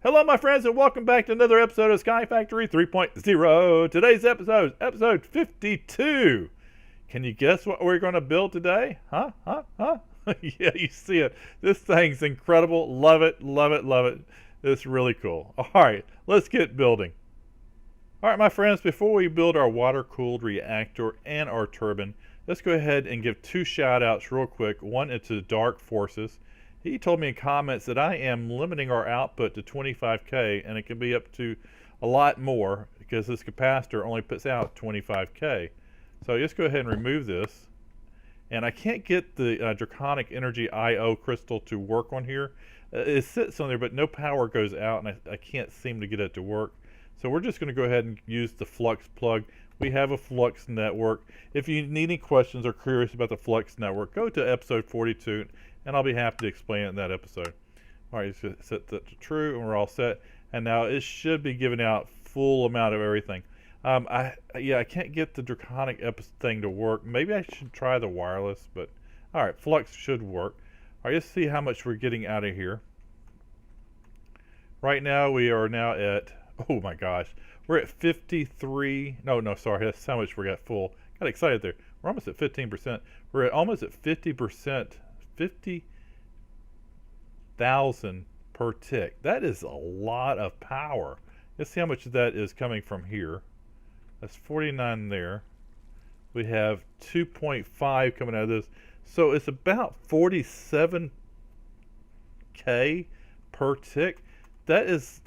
Hello, my friends, and welcome back to another episode of Sky Factory 3.0. Today's episode, episode 52. Can you guess what we're going to build today? Huh? Yeah, you see it. This thing's incredible. Love it, love it, love it. It's really cool. All right, let's get building. All right, my friends, before we build our water-cooled reactor and our turbine, let's go ahead and give two shout-outs real quick. One is to Dark Forces. He told me in comments that I am limiting our output to 25K, and it can be up to a lot more because this capacitor only puts out 25K. So just go ahead and remove this. And I can't get the Draconic Energy IO crystal to work on here. It sits on there, but no power goes out, and I can't seem to get it to work. So we're just going to go ahead and use the flux plug. We have a flux network. If you need any questions or curious about the flux network, go to episode 42, and I'll be happy to explain it in that episode. All right, just set that to true, and we're all set. And now it should be giving out full amount of everything. I can't get the Draconic thing to work. Maybe I should try the wireless, but all right, flux should work. All right, let's see how much we're getting out of here. Right now, we are now at, oh my gosh, we're at 53. No, sorry, that's how much we got full. Got excited there. We're almost at 15%. We're almost at 50%. 50,000 per tick. That is a lot of power. Let's see how much of that is coming from here. That's 49 there. We have 2.5 coming out of this. So it's about 47K per tick. This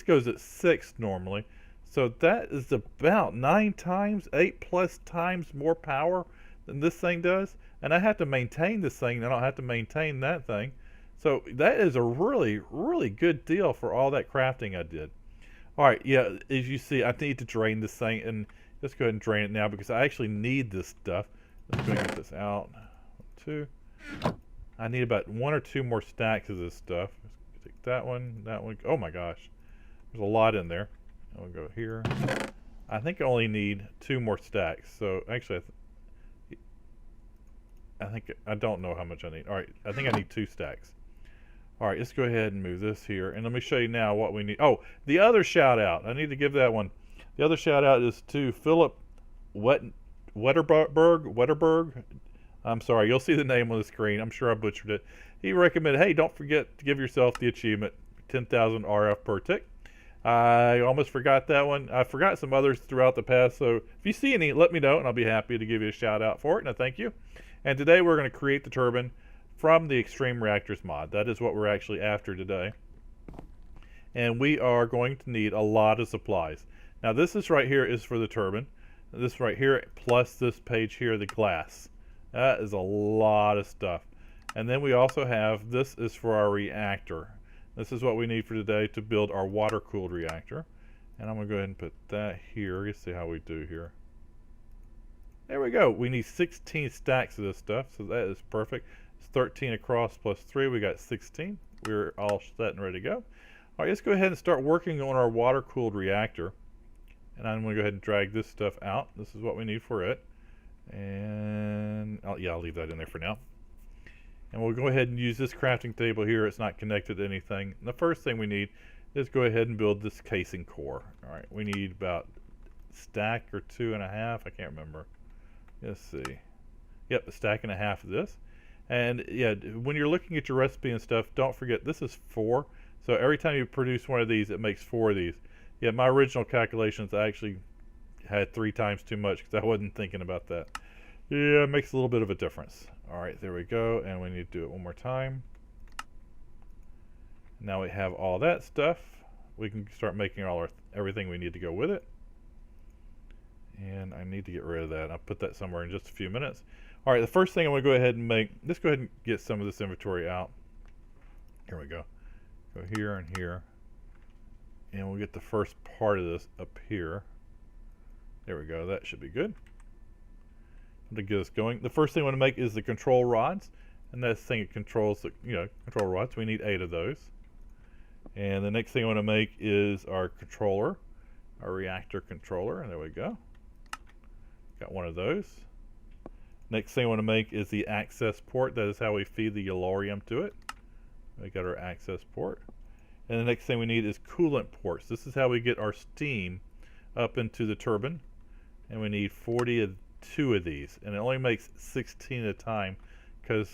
goes at 6 normally. So that is about 9 times, 8+ times more power than this thing does. And I have to maintain this thing, and I don't have to maintain that thing. So that is a really, really good deal for all that crafting I did. All right, yeah, as you see, I need to drain this thing, and let's go ahead and drain it now because I actually need this stuff. Let's go ahead and get this out. 2. I need about 1 or 2 more stacks of this stuff. Let's take that one, that one. Oh my gosh, there's a lot in there. I'll go here. I think I only need 2 more stacks. So actually, I don't know how much I need. All right, I think I need 2 stacks. All right, let's go ahead and move this here, and let me show you now what we need. Oh, the other shout out, I need to give that one. The other shout out is to Philip Wetterberg. I'm sorry, you'll see the name on the screen. I'm sure I butchered it. He recommended, hey, don't forget to give yourself the achievement, 10,000 RF per tick. I almost forgot that one. I forgot some others throughout the past, so if you see any, let me know, and I'll be happy to give you a shout out for it, and I thank you. And today we're going to create the turbine from the Extreme Reactors mod. That is what we're actually after today. And we are going to need a lot of supplies. Now this is right here is for the turbine. This right here plus this page here, the glass. That is a lot of stuff. And then we also have, this is for our reactor. This is what we need for today to build our water-cooled reactor. And I'm going to go ahead and put that here. Let's see how we do here. There we go. We need 16 stacks of this stuff, so that is perfect. It's 13 across plus 3. We got 16. We're all set and ready to go. All right, let's go ahead and start working on our water-cooled reactor. And I'm going to go ahead and drag this stuff out. This is what we need for it. And I'll leave that in there for now. And we'll go ahead and use this crafting table here. It's not connected to anything. And the first thing we need is go ahead and build this casing core. All right, we need about a stack or 2.5. I can't remember. Let's see. Yep, a stack and a half of this. And yeah, when you're looking at your recipe and stuff, don't forget this is 4. So every time you produce one of these, it makes 4 of these. Yeah, my original calculations, I actually had 3 times too much because I wasn't thinking about that. Yeah, it makes a little bit of a difference. All right, there we go. And we need to do it one more time. Now we have all that stuff. We can start making all everything we need to go with it. And I need to get rid of that. I'll put that somewhere in just a few minutes. All right, the first thing I'm going to go ahead and make, let's go ahead and get some of this inventory out. Here we go. Go here and here. And we'll get the first part of this up here. There we go. That should be good. To get us going. The first thing I want to make is the control rods. And that thing it controls the control rods. We need 8 of those. And the next thing I want to make is our controller. Our reactor controller. And there we go. Got one of those. Next thing I want to make is the access port. That is how we feed the Yellorium to it. We got our access port. And the next thing we need is coolant ports. This is how we get our steam up into the turbine. And we need 42 of these. And it only makes 16 at a time because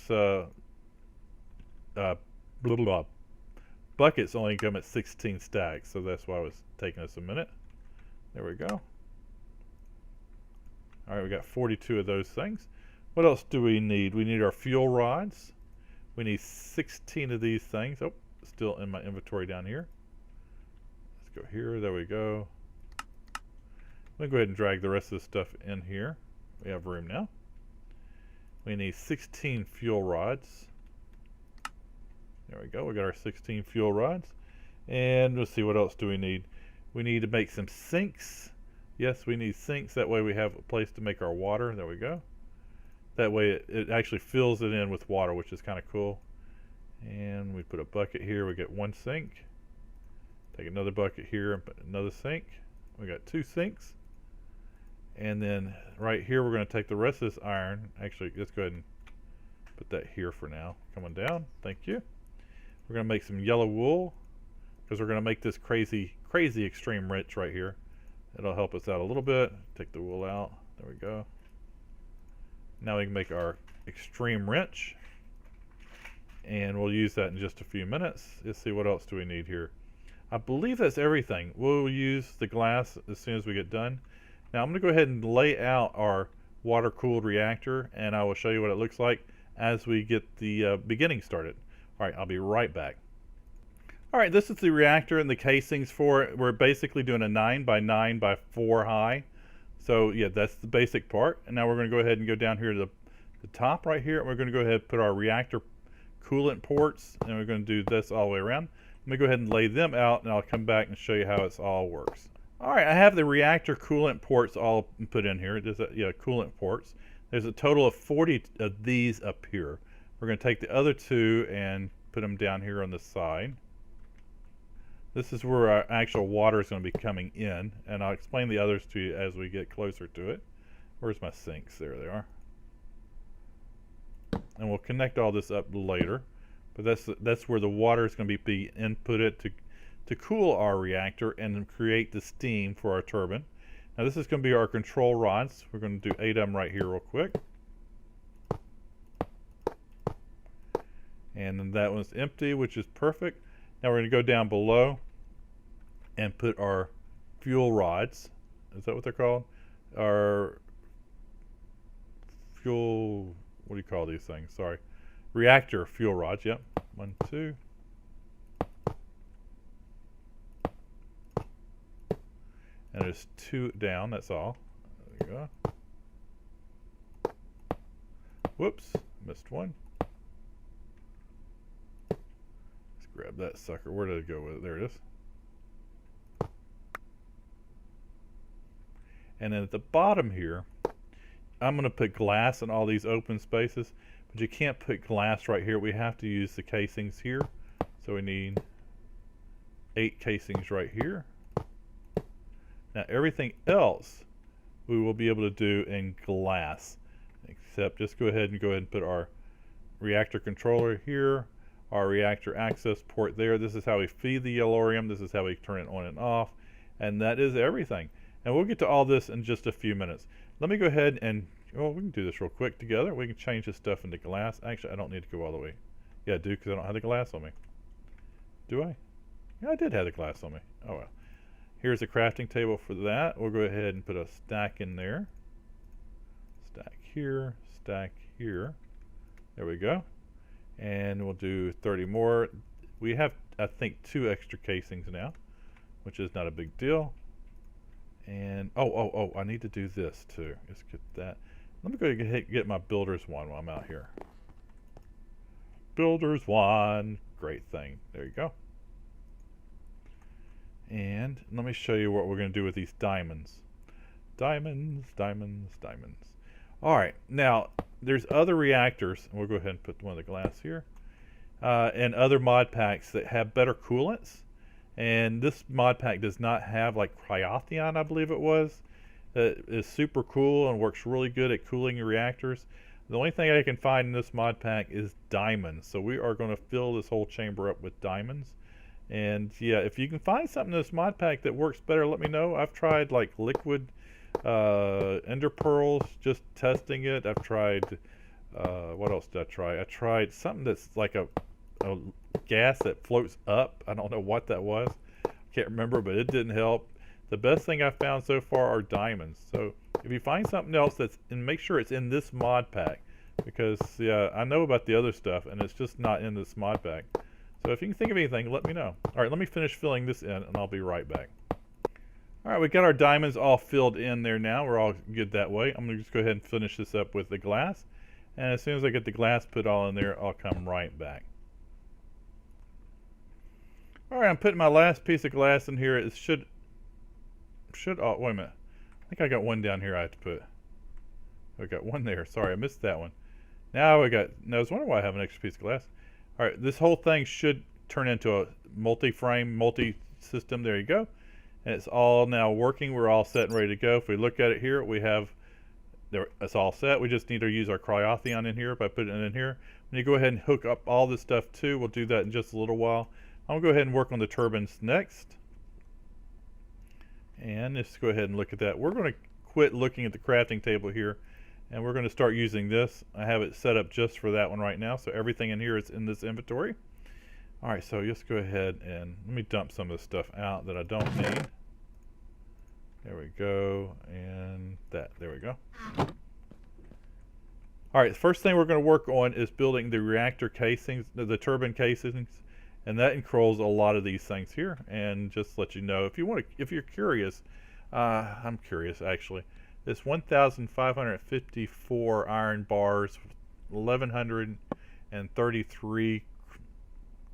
buckets only come at 16 stacks. So that's why it was taking us a minute. There we go. All right, we got 42 of those things. What else do we need? We need our fuel rods. We need 16 of these things. Oh, still in my inventory down here. Let's go here. There we go. Let me go ahead and drag the rest of this stuff in here. We have room now. We need 16 fuel rods. There we go. We got our 16 fuel rods. And let's see, what else do we need? We need to make some sinks. Yes, we need sinks. That way we have a place to make our water. There we go. That way it actually fills it in with water, which is kind of cool. And we put a bucket here. We get one sink. Take another bucket here and put another sink. We got two sinks. And then right here we're going to take the rest of this iron. Actually, let's go ahead and put that here for now. Coming down. Thank you. We're going to make some yellow wool because we're going to make this crazy extreme wrench right here. It'll help us out a little bit. Take the wool out. There we go. Now we can make our extreme wrench. And we'll use that in just a few minutes. Let's see, what else do we need here. I believe that's everything. We'll use the glass as soon as we get done. Now I'm going to go ahead and lay out our water-cooled reactor, and I will show you what it looks like as we get the beginning started. All right, I'll be right back. All right, this is the reactor and the casings for it. We're basically doing a 9 by 9 by 4 high. So yeah, that's the basic part. And now we're going to go ahead and go down here to the top right here. And we're going to go ahead and put our reactor coolant ports, and we're going to do this all the way around. Let me go ahead and lay them out, and I'll come back and show you how it all works. All right, I have the reactor coolant ports all put in here. Coolant ports. There's a total of 40 of these up here. We're going to take the other two and put them down here on the side. This is where our actual water is going to be coming in, and I'll explain the others to you as we get closer to it. Where's my sinks? There they are. And we'll connect all this up later, but that's where the water is going to be inputted to cool our reactor and create the steam for our turbine. Now this is going to be our control rods. We're going to do 8 of them right here real quick. And then that one's empty, which is perfect. Now we're going to go down below and put our fuel rods. Is that what they're called? Our fuel, what do you call these things? Sorry. Reactor fuel rods, yep. 1, 2. And there's 2 down, that's all. There you go. Whoops, missed one. Let's grab that sucker. Where did it go with it? There it is. And then at the bottom here, I'm going to put glass in all these open spaces, but you can't put glass right here. We have to use the casings here. So we need 8 casings right here. Now everything else we will be able to do in glass, except just go ahead and put our reactor controller here, our reactor access port there. This is how we feed the yellorium. This is how we turn it on and off, and that is everything. And we'll get to all this in just a few minutes. Let me go ahead and, well, we can do this real quick together. We can change this stuff into glass. Actually, I don't need to go all the way. Yeah, I do, because I don't have the glass on me. Do I? Yeah, I did have the glass on me. Oh well. Here's a crafting table for that. We'll go ahead and put a stack in there. Stack here, stack here. There we go. And we'll do 30 more. We have, I think, 2 extra casings now, which is not a big deal. And, oh, I need to do this too. Let's get that. Let me go ahead and get my builder's wand while I'm out here. Builder's wand. Great thing. There you go. And let me show you what we're going to do with these diamonds. Diamonds, diamonds, diamonds. Alright, now there's other reactors, and we'll go ahead and put one of the glass here, and other mod packs that have better coolants. And this mod pack does not have, like, cryotheon, I believe it was. That is super cool and works really good at cooling your reactors. The only thing I can find in this mod pack is diamonds. So we are going to fill this whole chamber up with diamonds. And yeah, if you can find something in this mod pack that works better, let me know. I've tried like liquid ender pearls, just testing it. I've tried, what else did I try? I tried something that's like a gas that floats up. I don't know what that was. Can't remember, but it didn't help. The best thing I've found so far are diamonds. So if you find something else that's, and make sure it's in this mod pack, because yeah, I know about the other stuff and it's just not in this mod pack. So if you can think of anything, let me know. All right, let me finish filling this in and I'll be right back. All right, we got our diamonds all filled in there now. We're all good that way. I'm gonna just go ahead and finish this up with the glass. And as soon as I get the glass put all in there, I'll come right back. All right, I'm putting my last piece of glass in here. It should, oh, wait a minute. I think I got one down here I have to put. I got one there. Sorry, I missed that one. Now I got, I was wondering why I have an extra piece of glass. All right, this whole thing should turn into a multi-frame, multi-system. There you go. And it's all now working. We're all set and ready to go. If we look at it here, we have, it's all set. We just need to use our cryotheon in here by putting it in here. When you go ahead and hook up all this stuff too, we'll do that in just a little while. I'm going to go ahead and work on the turbines next. And let's go ahead and look at that. We're going to quit looking at the crafting table here, and we're going to start using this. I have it set up just for that one right now, so everything in here is in this inventory. All right, so just go ahead and let me dump some of the stuff out that I don't need. There we go, and that, there we go. All right, the first thing we're going to work on is building the reactor casings, the turbine casings. And that controls a lot of these things here. And just let you know, if you want to, if you're curious, I'm curious actually. This 1,554 iron bars, 1,133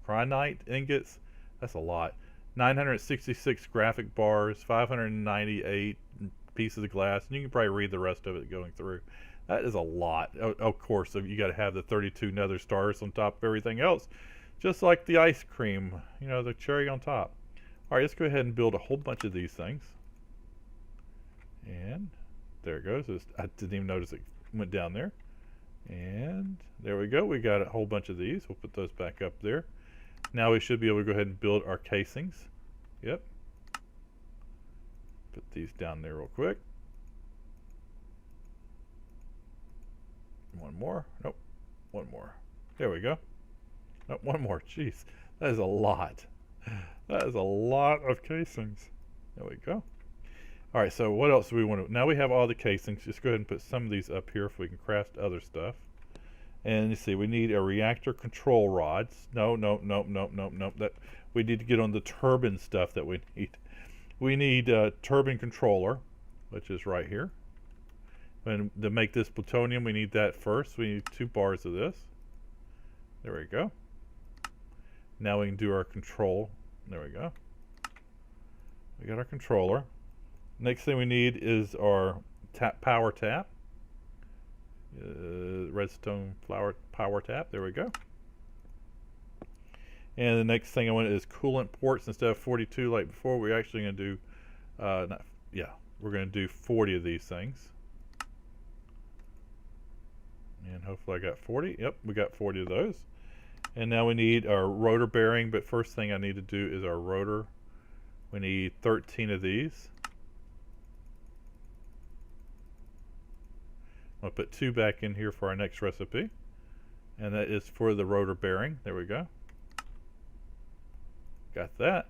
cryonite ingots. That's a lot. 966 graphic bars, 598 pieces of glass, and you can probably read the rest of it going through. That is a lot. Of course, you got to have the 32 nether stars on top of everything else. Just like the ice cream, you know, the cherry on top. All right, let's go ahead and build a whole bunch of these things. And there it goes. I didn't even notice it went down there. And there we go. We got a whole bunch of these. We'll put those back up there. Now we should be able to go ahead and build our casings. Yep. Put these down there real quick. One more. Nope. One more. There we go. Oh, one more. Jeez, that is a lot. That is a lot of casings. There we go. All right, so what else do we want to... Now we have all the casings. Just go ahead and put some of these up here if we can craft other stuff. And you see, we need a reactor control rods. No. That we need to get on the turbine stuff that we need. We need a turbine controller, which is right here. And to make this plutonium, we need that first. We need 2 bars of this. There we go. Now we can do our control. There we go. We got our controller. Next thing we need is our power tap. Redstone power tap. There we go. And the next thing I want is coolant ports. Instead of 42 like before, we're actually going to do, we're going to do 40 of these things. And hopefully I got 40. Yep, we got 40 of those. And now we need our rotor bearing, but first thing I need to do is our rotor. We need 13 of these. I'll put 2 back in here for our next recipe. And that is for the rotor bearing. There we go. Got that.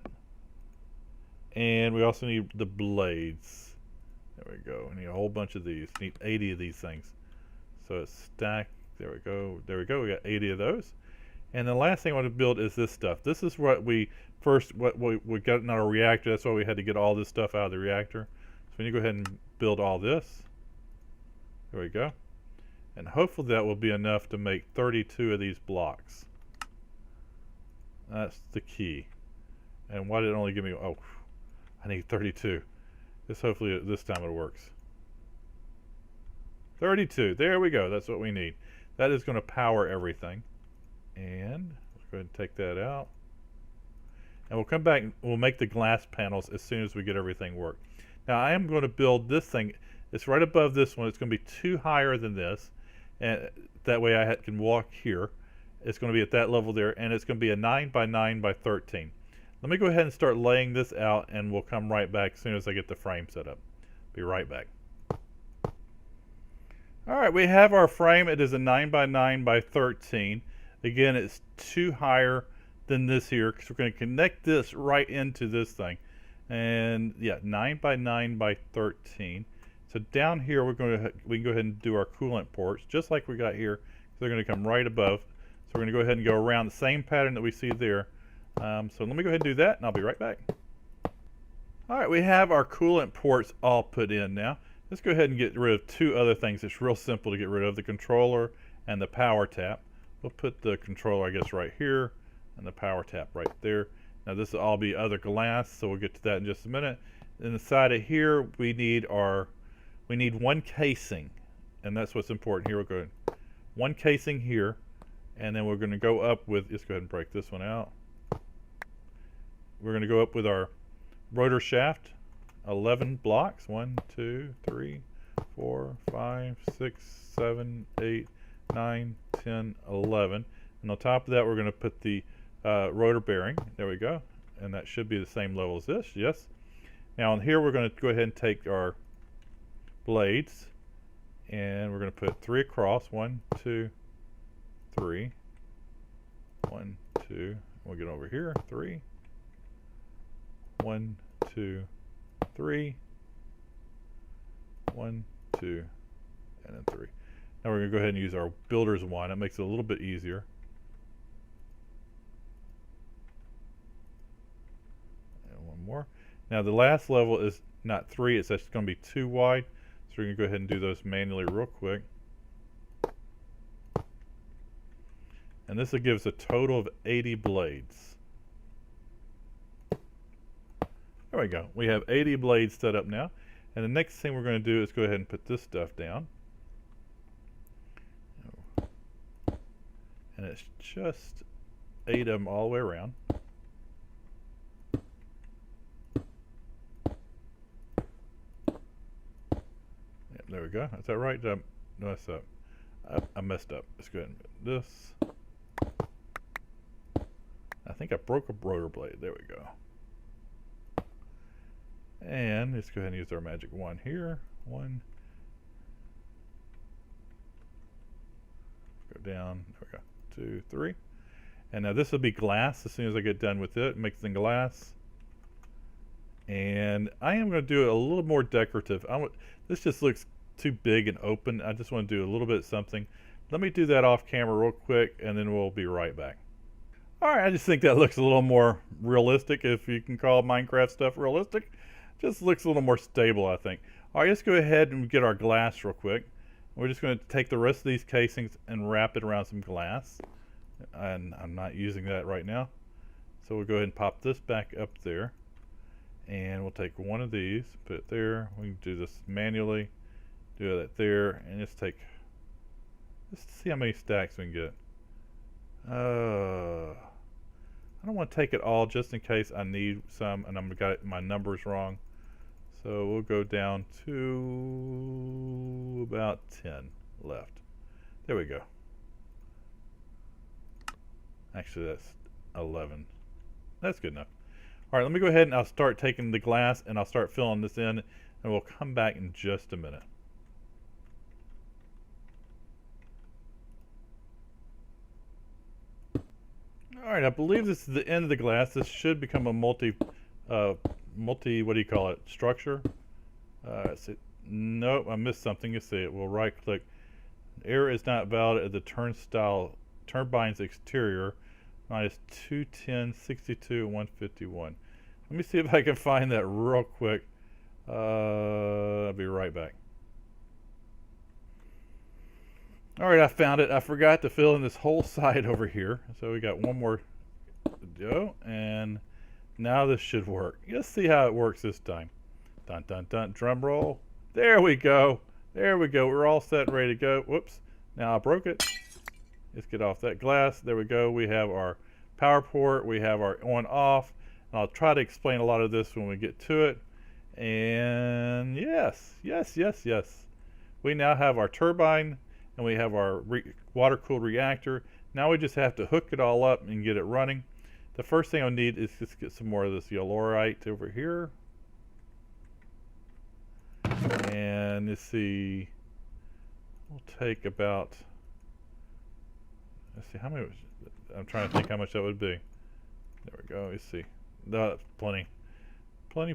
And we also need the blades. There we go. We need a whole bunch of these. We need 80 of these things. So it's stacked. There we go. There we go. We got 80 of those. And the last thing I want to build is this stuff. This is what we got in our reactor. That's why we had to get all this stuff out of the reactor. So we need to go ahead and build all this. There we go. And hopefully that will be enough to make 32 of these blocks. That's the key. And why did it only give me, oh, I need 32. Hopefully this time it works. 32, there we go, that's what we need. That is going to power everything. And let's go ahead and take that out. And we'll come back and we'll make the glass panels as soon as we get everything worked. Now I am going to build this thing. It's right above this one. It's going to be 2 higher than this. And that way I can walk here. It's going to be at that level there. And it's going to be a 9 by 9 by 13. Let me go ahead and start laying this out, and we'll come right back as soon as I get the frame set up. Be right back. Alright, we have our frame. It is a 9x9x13. Again, it's 2 higher than this here, because we're going to connect this right into this thing. And yeah, 9x9x13. So down here, we can go ahead and do our coolant ports, just like we got here. They're going to come right above. So we're going to go ahead and go around the same pattern that we see there. So let me go ahead and do that, and I'll be right back. Alright, we have our coolant ports all put in now. Let's go ahead and get rid of 2 other things. It's real simple to get rid of: the controller and the power tap. We'll put the controller, I guess, right here, and the power tap right there. Now this will all be other glass, so we'll get to that in just a minute. Inside of here, we need 1 casing, and that's what's important here. We'll go 1 casing here, and then we're going to go up with, let's go ahead and break this one out. We're going to go up with our rotor shaft, 11 blocks. 1, 2, 3, 4, 5, 6, 7, 8, 9, 10, 11. And on top of that, we're going to put the rotor bearing. There we go. And that should be the same level as this. Yes. Now on here, we're going to go ahead and take our blades, and we're going to put 3 across. 1, 2, 3. 1, 2. We'll get over here. 3. 1, 2, 3. 1, 2, and then 3. Now we're going to go ahead and use our builder's wand. It makes it a little bit easier. And 1 more. Now the last level is not 3, it's actually going to be 2 wide. So we're going to go ahead and do those manually real quick. And this will give us a total of 80 blades. There we go. We have 80 blades set up now. And the next thing we're going to do is go ahead and put this stuff down. And it's just 8 of them all the way around. Yep, there we go. Is that right? No, that's up. I messed up. Let's go ahead and put this. I think I broke a rotor blade. There we go. And let's go ahead and use our magic wand here. 1. Go down. There we go. 2, 3. And now this will be glass as soon as I get done with it, mixing glass. And I am going to do it a little more decorative. This just looks too big and open. I just want to do a little bit of something. Let me do that off camera real quick, and then we'll be right back. Alright, I just think that looks a little more realistic, if you can call Minecraft stuff realistic. Just looks a little more stable, I think. Alright, let's go ahead and get our glass real quick. We're just going to take the rest of these casings and wrap it around some glass. And I'm not using that right now. So we'll go ahead and pop this back up there. And we'll take one of these, put it there. We can do this manually. Do that there. And let's see how many stacks we can get. I don't want to take it all just in case I need some and I've got my numbers wrong. So we'll go down to about 10 left. There we go. Actually, that's 11. That's good enough. All right, let me go ahead and I'll start taking the glass and I'll start filling this in, and we'll come back in just a minute. All right, I believe this is the end of the glass. This should become a multi, what do you call it, structure? Nope, I missed something. You see it. We'll right click. Error is not valid at the turbine's exterior. Minus 210, 62, 151. Let me see if I can find that real quick. I'll be right back. All right, I found it. I forgot to fill in this whole side over here. So we got one more to go, and now this should work. Let's see how it works this time. Dun, dun, dun, drum roll. There we go. There we go. We're all set and ready to go. Whoops. Now I broke it. Let's get off that glass. There we go. We have our power port. We have our on off. And I'll try to explain a lot of this when we get to it. And yes, yes, yes, yes. We now have our turbine and we have our water-cooled reactor. Now we just have to hook it all up and get it running. the first thing I'll need is just get some more of this yellorite over here. And let's see, we'll take about, let's see how many, I'm trying to think how much that would be. There we go, let's see. That's plenty. Plenty.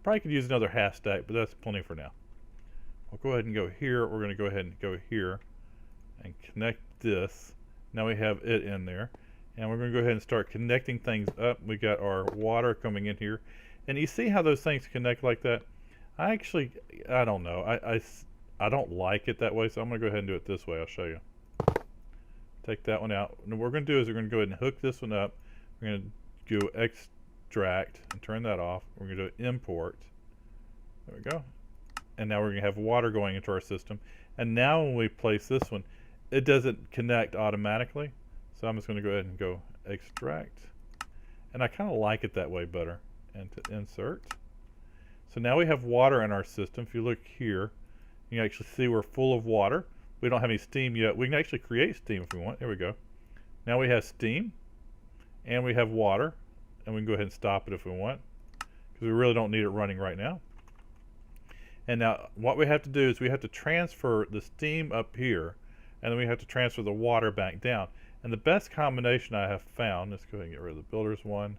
Probably could use another half stack, but that's plenty for now. We'll go ahead and go here. We're going to go ahead and go here and connect this. Now we have it in there. And we're going to go ahead and start connecting things up. We got our water coming in here. And you see how those things connect like that? I don't know. I don't like it that way, so I'm going to go ahead and do it this way. I'll show you. Take that one out. And what we're going to do is we're going to go ahead and hook this one up. We're going to go extract and turn that off. We're going to do import. There we go. And now we're going to have water going into our system. And now when we place this one, it doesn't connect automatically. So I'm just going to go ahead and go extract. And I kind of like it that way better. And to insert. So now we have water in our system. If you look here, you can actually see we're full of water. We don't have any steam yet. We can actually create steam if we want. There we go. Now we have steam. And we have water. And we can go ahead and stop it if we want. Because we really don't need it running right now. And now what we have to do is we have to transfer the steam up here. And then we have to transfer the water back down. And the best combination I have found, let's go ahead and get rid of the builder's one,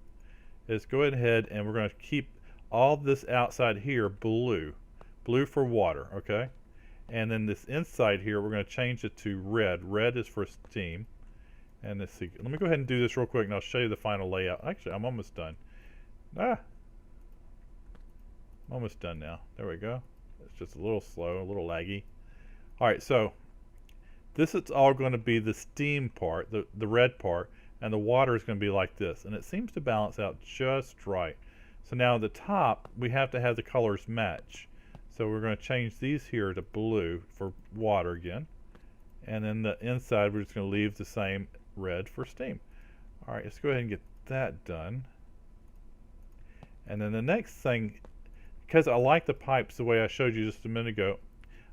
is go ahead and we're going to keep all this outside here blue. Blue for water, okay? And then this inside here, we're going to change it to red. Red is for steam. And let's see. Let me go ahead and do this real quick and I'll show you the final layout. Actually, I'm almost done. I'm almost done now. There we go. It's just a little slow, a little laggy. Alright, so this is all going to be the steam part, the red part, and the water is going to be like this. And it seems to balance out just right. So now at the top, we have to have the colors match. So we're going to change these here to blue for water again. And then the inside, we're just going to leave the same red for steam. Alright, let's go ahead and get that done. And then the next thing, because I like the pipes the way I showed you just a minute ago,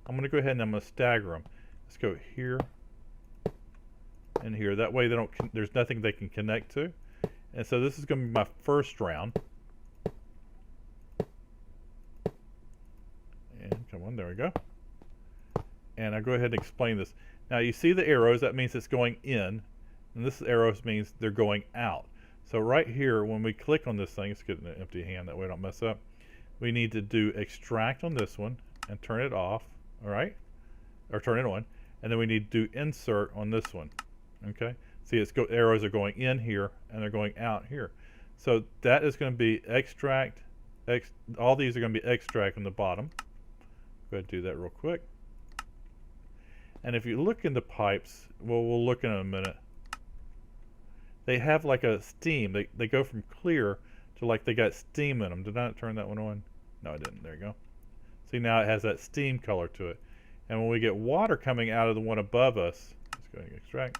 I'm going to go ahead and I'm going to stagger them. Let's go here and here. That way they don't, there's nothing they can connect to. And so this is going to be my first round. And come on, there we go. And I'll go ahead and explain this. Now you see the arrows, that means it's going in. And this arrows means they're going out. So right here, when we click on this thing, let's get an empty hand, that way I don't mess up. We need to do extract on this one and turn it off, all right? Or turn it on. And then we need to do insert on this one, okay? See, arrows are going in here and they're going out here. So that is going to be extract. All these are going to be extract on the bottom. Go ahead and do that real quick. And if you look in the pipes, well, we'll look in a minute. They have like a steam. They go from clear to like they got steam in them. Did I not turn that one on? No, I didn't. There you go. See, now it has that steam color to it. And when we get water coming out of the one above us, let's go ahead and extract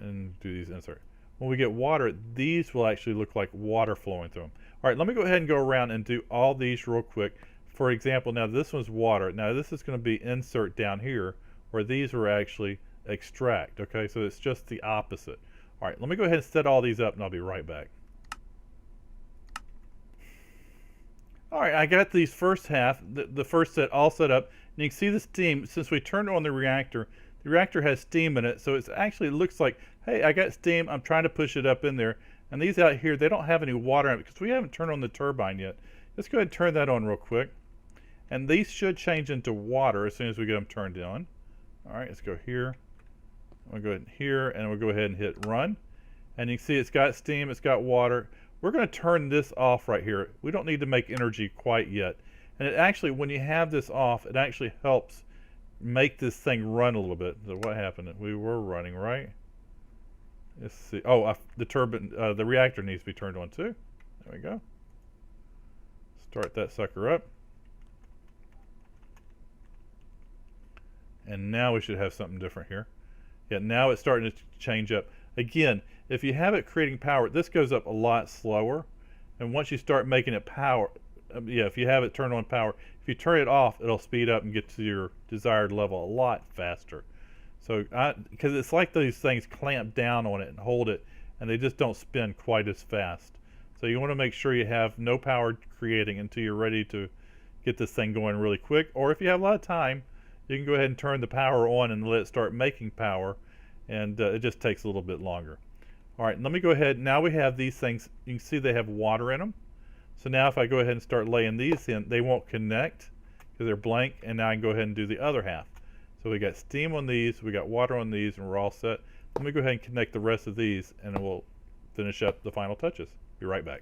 and do these insert. When we get water, these will actually look like water flowing through them. All right, let me go ahead and go around and do all these real quick. For example, now this one's water. Now this is going to be insert down here, where these are actually extract. Okay, so it's just the opposite. All right, let me go ahead and set all these up and I'll be right back. All right, I got these first half, the first set all set up. And you can see the steam. Since we turned on the reactor has steam in it, so it actually looks like, hey, I got steam, I'm trying to push it up in there. And these out here, they don't have any water in it because we haven't turned on the turbine yet. Let's go ahead and turn that on real quick. And these should change into water as soon as we get them turned on. All right, let's go here. We'll go ahead and here, and we'll go ahead and hit run. And you can see it's got steam, it's got water. We're going to turn this off right here. We don't need to make energy quite yet. And it actually, when you have this off, it actually helps make this thing run a little bit. So what happened? We were running, right? Let's see. Oh, the turbine, the reactor needs to be turned on too. There we go. Start that sucker up. And now we should have something different here. Yeah, now it's starting to change up. Again, if you have it creating power, this goes up a lot slower. And once you start making it power, if you have it turned on power, if you turn it off, it'll speed up and get to your desired level a lot faster. So, because it's like these things clamp down on it and hold it, and they just don't spin quite as fast. So you want to make sure you have no power creating until you're ready to get this thing going really quick. Or if you have a lot of time, you can go ahead and turn the power on and let it start making power, and it just takes a little bit longer. All right, let me go ahead. Now we have these things. You can see they have water in them. So now if I go ahead and start laying these in, they won't connect because they're blank, and now I can go ahead and do the other half. So we got steam on these, we got water on these, and we're all set. Let me go ahead and connect the rest of these, and then we'll finish up the final touches. Be right back.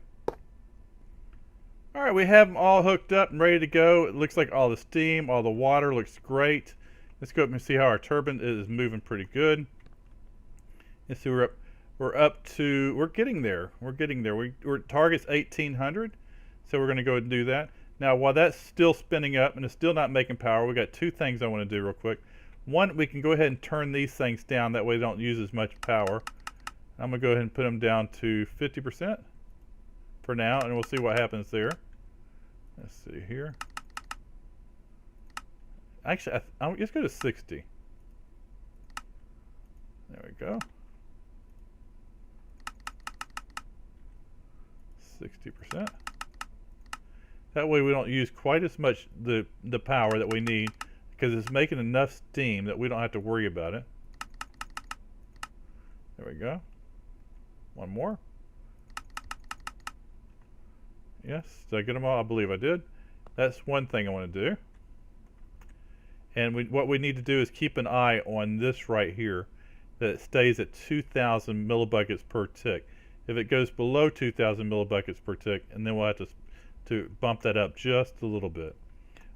All right, we have them all hooked up and ready to go. It looks like all the steam, all the water looks great. Let's go up and see how our turbine is moving pretty good. Let's see, we're getting there. We're getting there. We're target's 1800, so we're going to go ahead and do that. Now, while that's still spinning up and it's still not making power, we got two things I want to do real quick. One, we can go ahead and turn these things down. That way they don't use as much power. I'm going to go ahead and put them down to 50% for now, and we'll see what happens there. Let's see here. Actually, let's go to 60. There we go. 60%. That way we don't use quite as much the power that we need, because it's making enough steam that we don't have to worry about it. There we go. One more. Yes, did I get them all? I believe I did. That's one thing I want to do. And what we need to do is keep an eye on this right here, that it stays at 2,000 millibuckets per tick. If it goes below 2,000 millibuckets per tick, and then we'll have to bump that up just a little bit.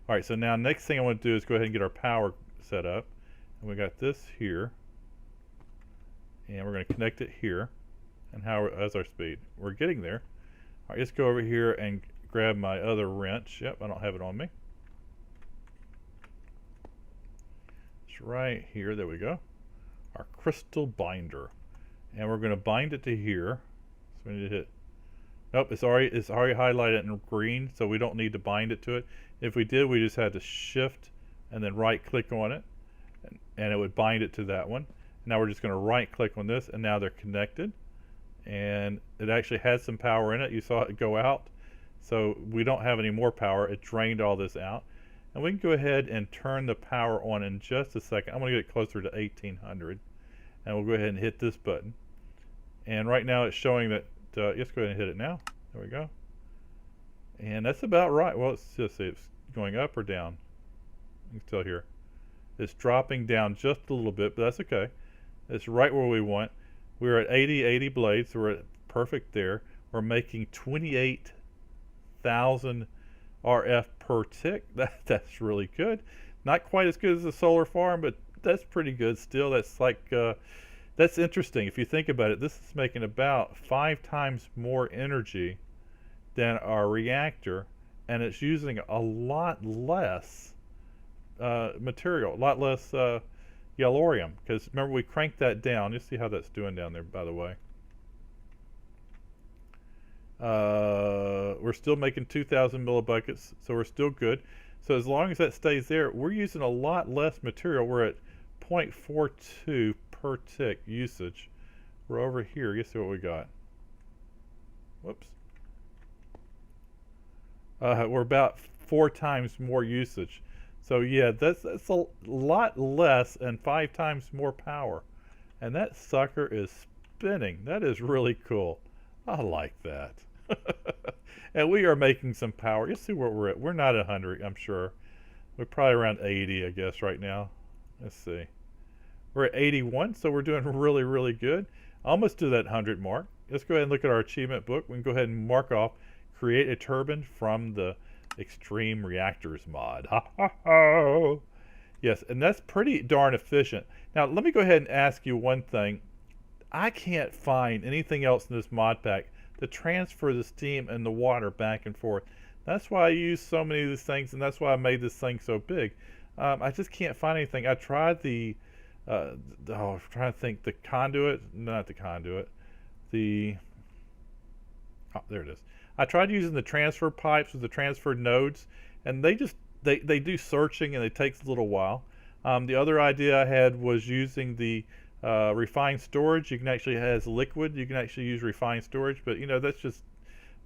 All right, so now next thing I want to do is go ahead and get our power set up. And we got this here, and we're going to connect it here. And how's our speed? We're getting there. All right, let's go over here and grab my other wrench. Yep, I don't have it on me. It's right here. There we go. Our crystal binder, and we're going to bind it to here. So we need to hit. Nope, it's already highlighted in green, so we don't need to bind it to it. If we did, we just had to shift and then right click on it, and it would bind it to that one. Now we're just going to right click on this, and now they're connected, and it actually has some power in it. You saw it go out, so we don't have any more power. It drained all this out, and we can go ahead and turn the power on in just a second. I'm going to get it closer to 1800, and we'll go ahead and hit this button, and right now it's showing that let's go ahead and hit it now. There we go. And that's about right. Well, let's just see, it's going up or down. You can tell here. It's dropping down just a little bit, but that's okay. It's right where we want. We're at 80 blades, so we're at perfect there. We're making 28,000 RF per tick. That's really good. Not quite as good as the solar farm, but that's pretty good still. That's like that's interesting. If you think about it, this is making about 5 times more energy than our reactor, and it's using a lot less material, a lot less yellorium, because remember we cranked that down. You see how that's doing down there, by the way. We're still making 2,000 millibuckets, so we're still good. So as long as that stays there, we're using a lot less material. We're at 0.42 per tick usage. We're over here. Guess what we got? Whoops. We're about 4 times more usage. So yeah, that's a lot less and 5 times more power. And that sucker is spinning. That is really cool. I like that. And we are making some power. Let's see where we're at. We're not 100, I'm sure. We're probably around 80, I guess, right now. Let's see. We're at 81, so we're doing really, really good. Almost to that 100 mark. Let's go ahead and look at our achievement book. We can go ahead and mark off, create a turbine from the Extreme Reactors Mod. Ha ha ha! Yes, and that's pretty darn efficient. Now, let me go ahead and ask you one thing. I can't find anything else in this mod pack to transfer the steam and the water back and forth. That's why I use so many of these things, and that's why I made this thing so big. I just can't find anything. I tried the I'm trying to think, the conduit, not the conduit, there it is. I tried using the transfer pipes with the transfer nodes, and they do searching, and it takes a little while. The other idea I had was using the refined storage. You can actually, it has liquid. You can actually use refined storage, but you know, that's just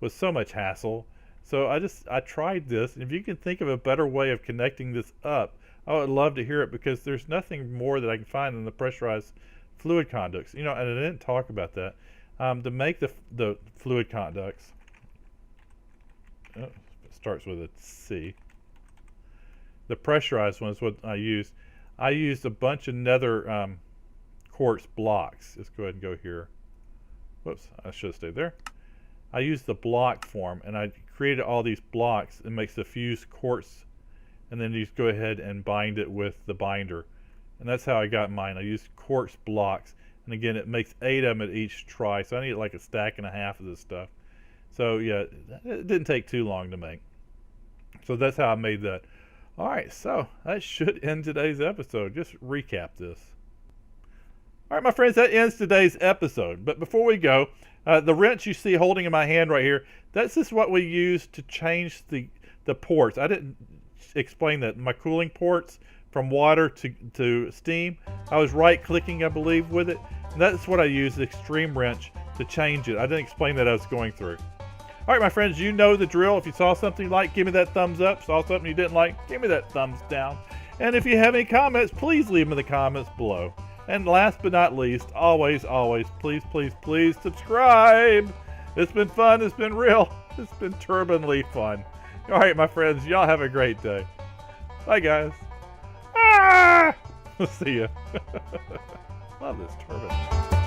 was so much hassle. So I tried this, and if you can think of a better way of connecting this up, I would love to hear it, because there's nothing more that I can find than the pressurized fluid conducts. You know, and I didn't talk about that. To make the fluid conducts, it starts with a C. The pressurized one is what I used. I used a bunch of nether quartz blocks. Let's go ahead and go here. Whoops, I should have stayed there. I used the block form, and I created all these blocks. It makes the fused quartz, and then you just go ahead and bind it with the binder. And that's how I got mine. I used quartz blocks, and again, it makes 8 of them at each try, so I need like a stack and a half of this stuff. So yeah, it didn't take too long to make. So that's how I made that. Alright, so that should end today's episode. Just recap this. Alright, my friends, that ends today's episode. But before we go, the wrench you see holding in my hand right here, that's just what we use to change the ports. I didn't explain that. My cooling ports from water to steam, I was right-clicking, I believe, with it. And that's what I use, the Extreme wrench, to change it. I didn't explain that as I was going through. Alright, my friends, you know the drill. If you saw something you liked, give me that thumbs up. Saw something you didn't like, give me that thumbs down. And if you have any comments, please leave them in the comments below. And last but not least, always, please, please, please subscribe. It's been fun. It's been real. It's been turbinely fun. All right, my friends, y'all have a great day. Bye, guys. Ah! See ya. Love this turbine.